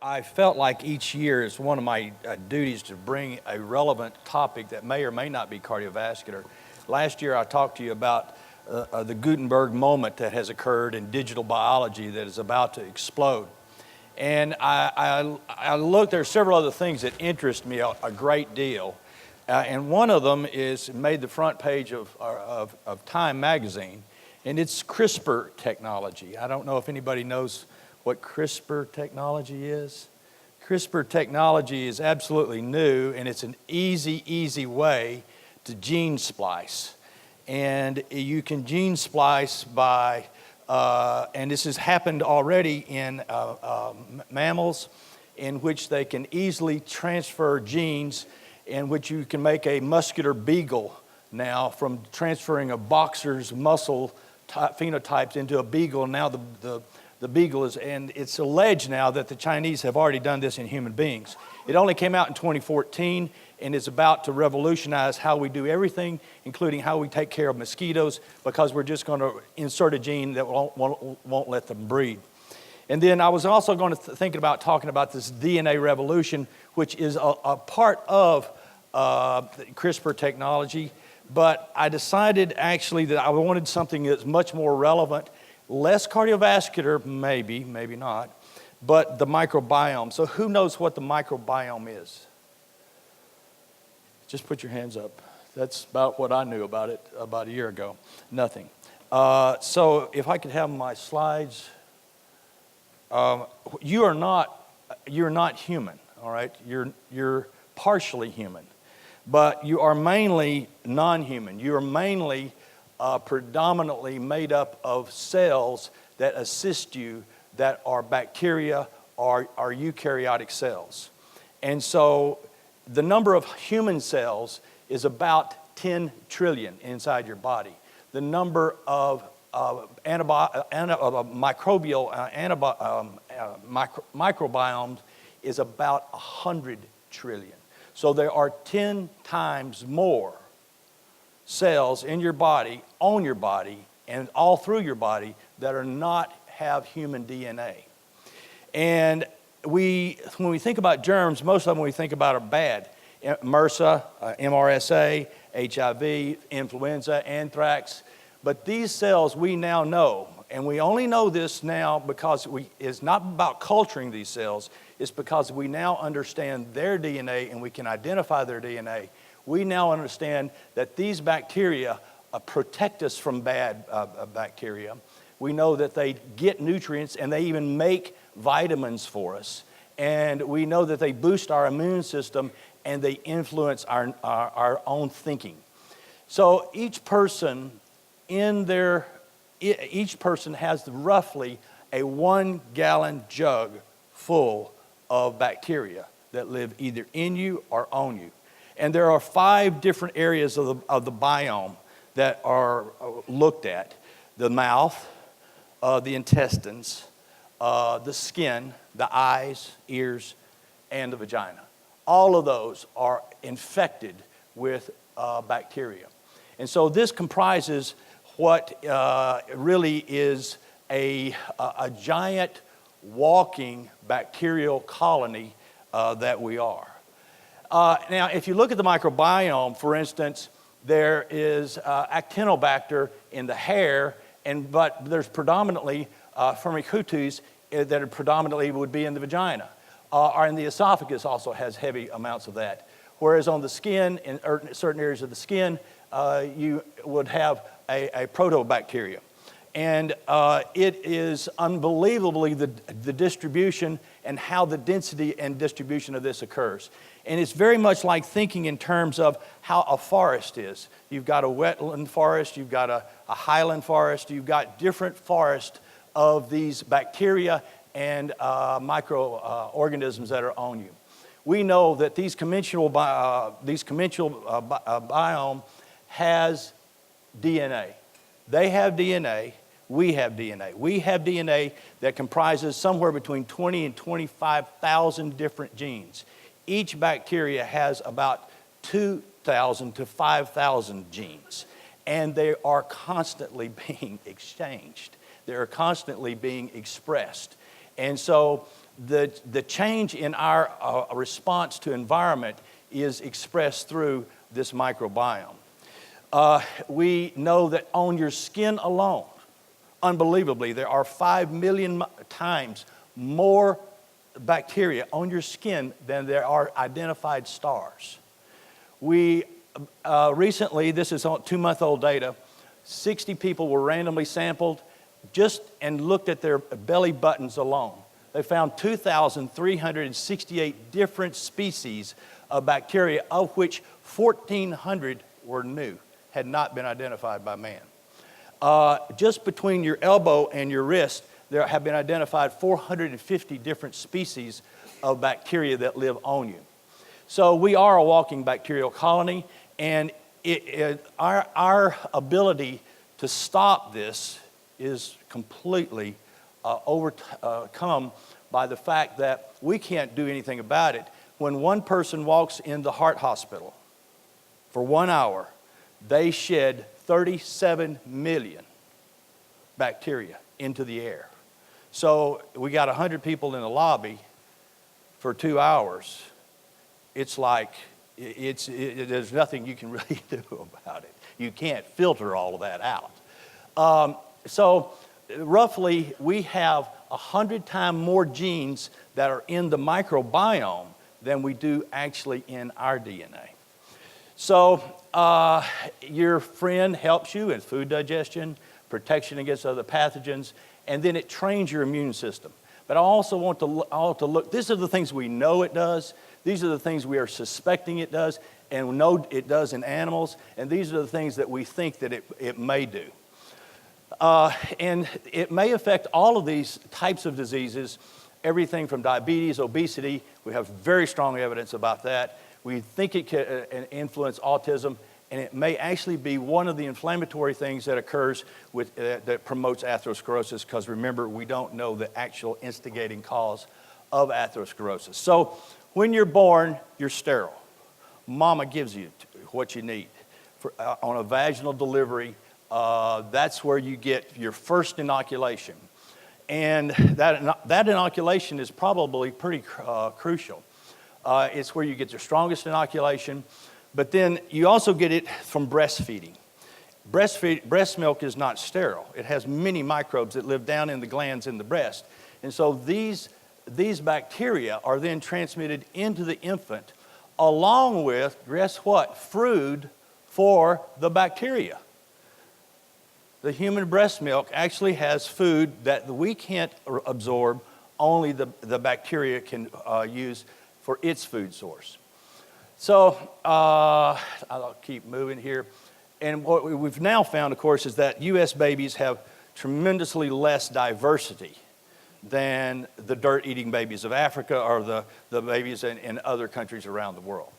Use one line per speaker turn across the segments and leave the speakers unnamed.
I felt like each year is one of my duties to bring a relevant topic that may or may not be cardiovascular. Last year I talked to you about the Gutenberg moment that has occurred in digital biology that is about to explode. And I looked, there are several other things that interest me a great deal. And one of them is made the front page of Time magazine, and it's CRISPR technology. I don't know if anybody knows what CRISPR technology is. CRISPR technology is absolutely new, and it's an easy way to gene splice. And you can gene splice by, and this has happened already in mammals, in which they can easily transfer genes, in which you can make a muscular beagle now from transferring a boxer's muscle phenotypes into a beagle. Now the beagle is, and it's alleged now that the Chinese have already done this in human beings. It only came out in 2014 and is about to revolutionize how we do everything, including how we take care of mosquitoes, because we're just going to insert a gene that won't let them breed. And then I was also going to thinking about talking about this DNA revolution, which is a part of CRISPR technology. But I decided actually that I wanted something that's much more relevant, less cardiovascular, maybe not, but the microbiome. So who knows what the microbiome is? Just put your hands up. That's about what I knew about it about a year ago. Nothing. So if I could have my slides. You're not human, all right? You're partially human, but you are mainly non-human. You are mainly predominantly made up of cells that assist you, that are bacteria or are eukaryotic cells. And so the number of human cells is about 10 trillion inside your body. The number of microbiomes is about 100 trillion. So there are 10 times more cells in your body, on your body, and all through your body that are not have human DNA. And when we think about germs, most of them we think about are bad. MRSA, MRSA, HIV, influenza, anthrax. But these cells we now know, and we only know this now because it's not about culturing these cells, it's because we now understand their DNA and we can identify their DNA. We now understand that these bacteria protect us from bad bacteria. We know that they get nutrients and they even make vitamins for us. And we know that they boost our immune system and they influence our own thinking. So each person has roughly a 1 gallon jug full of bacteria that live either in you or on you. And there are 5 different areas of the biome that are looked at: the mouth, the intestines, the skin, the eyes, ears, and the vagina. All of those are infected with bacteria. And so this comprises what really is a giant walking bacterial colony that we are. Now, if you look at the microbiome, for instance, there is actinobacter in the hair, but there's predominantly firmicutes that are predominantly would be in the vagina. Or in the esophagus also has heavy amounts of that. Whereas on the skin, in certain areas of the skin, you would have a protobacteria. And it is unbelievably the distribution and how the density and distribution of this occurs. And it's very much like thinking in terms of how a forest is. You've got a wetland forest, you've got a highland forest, you've got different forests of these bacteria and microorganisms that are on you. We know that these commensal biome has DNA. They have DNA. We have DNA. We have DNA that comprises somewhere between 20 and 25,000 different genes. Each bacteria has about 2,000 to 5,000 genes, and they are constantly being exchanged. They are constantly being expressed. And so the change in our response to environment is expressed through this microbiome. We know that on your skin alone, unbelievably, there are 5 million times more bacteria on your skin than there are identified stars. We recently, this is on 2-month-old data, 60 people were randomly sampled and looked at their belly buttons alone. They found 2,368 different species of bacteria, of which 1,400 were new, had not been identified by man. Just between your elbow and your wrist, there have been identified 450 different species of bacteria that live on you. So we are a walking bacterial colony, and our ability to stop this is completely overcome by the fact that we can't do anything about it. When one person walks in the heart hospital for 1 hour, they shed 37 million bacteria into the air. So we got 100 people in the lobby for 2 hours. It's like, there's nothing you can really do about it. You can't filter all of that out. So roughly, we have 100 times more genes that are in the microbiome than we do actually in our DNA. So your friend helps you in food digestion, protection against other pathogens, and then it trains your immune system. But I also want to look, these are the things we know it does, these are the things we are suspecting it does, and we know it does in animals, and these are the things that we think that it may do. And it may affect all of these types of diseases, everything from diabetes, obesity. We have very strong evidence about that. We think it can influence autism, and it may actually be one of the inflammatory things that occurs that promotes atherosclerosis, because remember, we don't know the actual instigating cause of atherosclerosis. So when you're born, you're sterile. Mama gives you what you need. On a vaginal delivery, that's where you get your first inoculation. And that inoculation is probably pretty crucial. It's where you get your strongest inoculation, but then you also get it from breastfeeding. Breast milk is not sterile. It has many microbes that live down in the glands in the breast. And so these bacteria are then transmitted into the infant along with, guess what, food for the bacteria. The human breast milk actually has food that we can't absorb, only the bacteria can use for its food source. So I'll keep moving here. And what we've now found, of course, is that U.S. babies have tremendously less diversity than the dirt-eating babies of Africa or the babies in other countries around the world.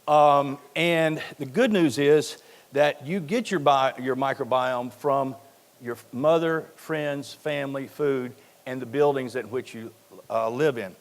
And the good news is that you get your microbiome from your mother, friends, family, food, and the buildings in which you live in.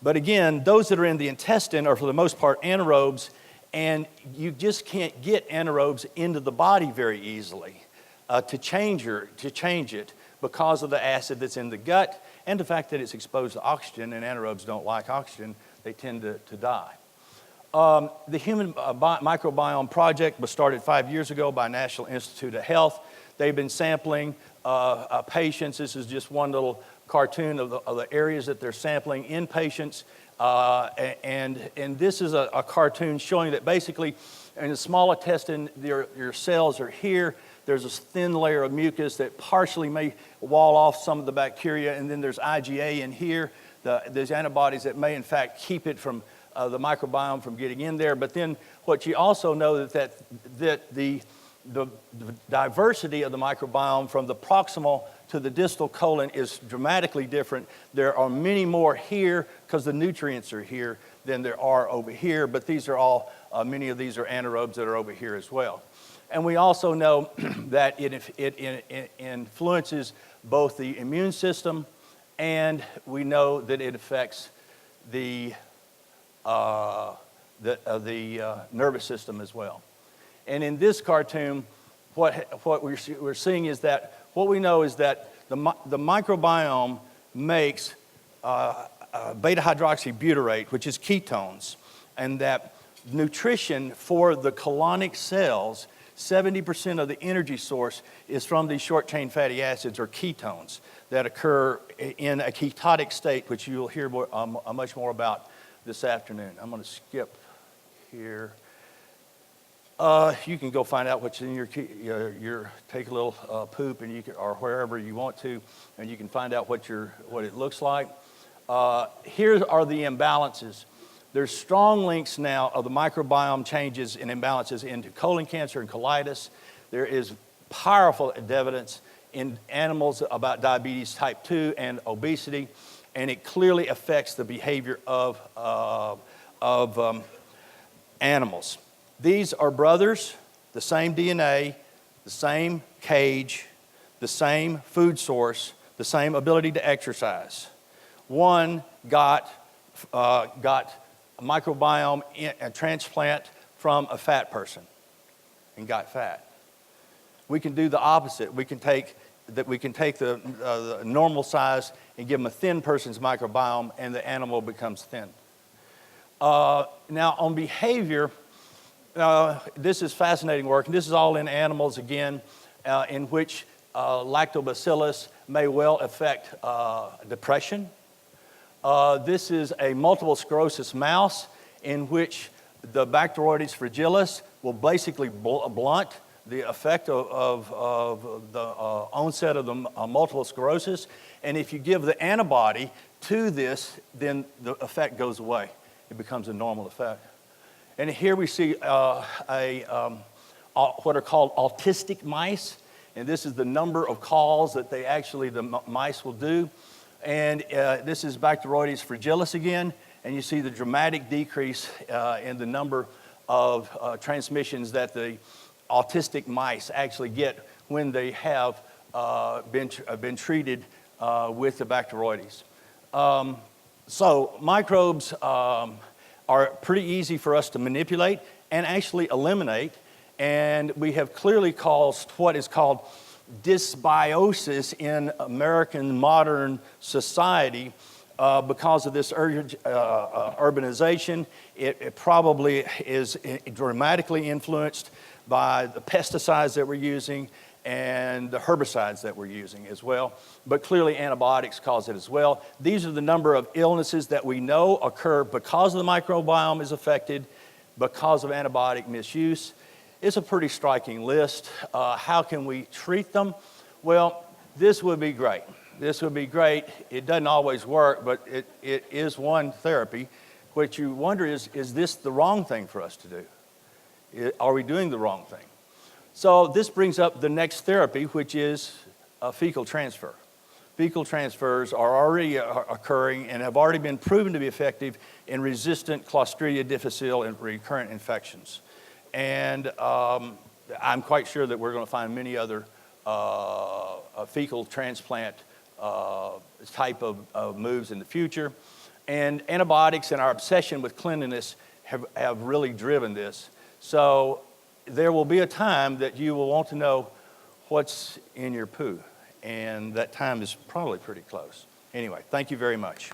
But again, those that are in the intestine are for the most part anaerobes, and you just can't get anaerobes into the body very easily to change it because of the acid that's in the gut and the fact that it's exposed to oxygen, and anaerobes don't like oxygen. They tend to die. The Human Microbiome Project was started 5 years ago by National Institute of Health. They've been sampling patients. This is just one little cartoon of the areas that they're sampling in patients. And this is a cartoon showing that basically in the small intestine, your cells are here. There's a thin layer of mucus that partially may wall off some of the bacteria, and then there's IgA in here. There's antibodies that may in fact keep it from the microbiome from getting in there. But then what you also know that the diversity of the microbiome from the proximal to the distal colon is dramatically different. There are many more here because the nutrients are here than there are over here, but these are all, many of these are anaerobes that are over here as well. And we also know that it influences both the immune system, and we know that it affects the nervous system as well. And in this cartoon, what we're seeing is that what we know is that the microbiome makes beta-hydroxybutyrate, which is ketones, and that nutrition for the colonic cells, 70% of the energy source is from these short-chain fatty acids or ketones that occur in a ketotic state, which you'll hear much more about this afternoon. I'm going to skip here. You can go find out what's in your take a little poop, and you can, or wherever you want to, and you can find out what it looks like. Here are the imbalances. There's strong links now of the microbiome changes and imbalances into colon cancer and colitis. There is powerful evidence in animals about diabetes type 2 and obesity, and it clearly affects the behavior of animals. These are brothers, the same DNA, the same cage, the same food source, the same ability to exercise. One got a microbiome a transplant from a fat person and got fat. We can do the opposite. We can take the normal size and give them a thin person's microbiome, and the animal becomes thin. Now on behavior, this is fascinating work, and this is all in animals again, in which lactobacillus may well affect depression. This is a multiple sclerosis mouse in which the Bacteroides fragilis will basically blunt the effect of the onset of the multiple sclerosis. And if you give the antibody to this, then the effect goes away. It becomes a normal effect. And here we see what are called autistic mice. And this is the number of calls that the mice will do. And this is Bacteroides fragilis again, and you see the dramatic decrease in the number of transmissions that the autistic mice actually get when they have been treated with the Bacteroides. So microbes are pretty easy for us to manipulate and actually eliminate, and we have clearly caused what is called dysbiosis in American modern society because of this urbanization. It probably is dramatically influenced by the pesticides that we're using and the herbicides that we're using as well. But clearly antibiotics cause it as well. These are the number of illnesses that we know occur because of the microbiome is affected, because of antibiotic misuse. It's a pretty striking list. How can we treat them? Well, this would be great. This would be great. It doesn't always work, but it is one therapy. What you wonder is this the wrong thing for us to do? Are we doing the wrong thing? So this brings up the next therapy, which is a fecal transfer. Fecal transfers are already occurring and have already been proven to be effective in resistant Clostridia difficile and recurrent infections. And I'm quite sure that we're going to find many other fecal transplant type of moves in the future. And antibiotics and our obsession with cleanliness have really driven this. So there will be a time that you will want to know what's in your poo. And that time is probably pretty close. Anyway, thank you very much.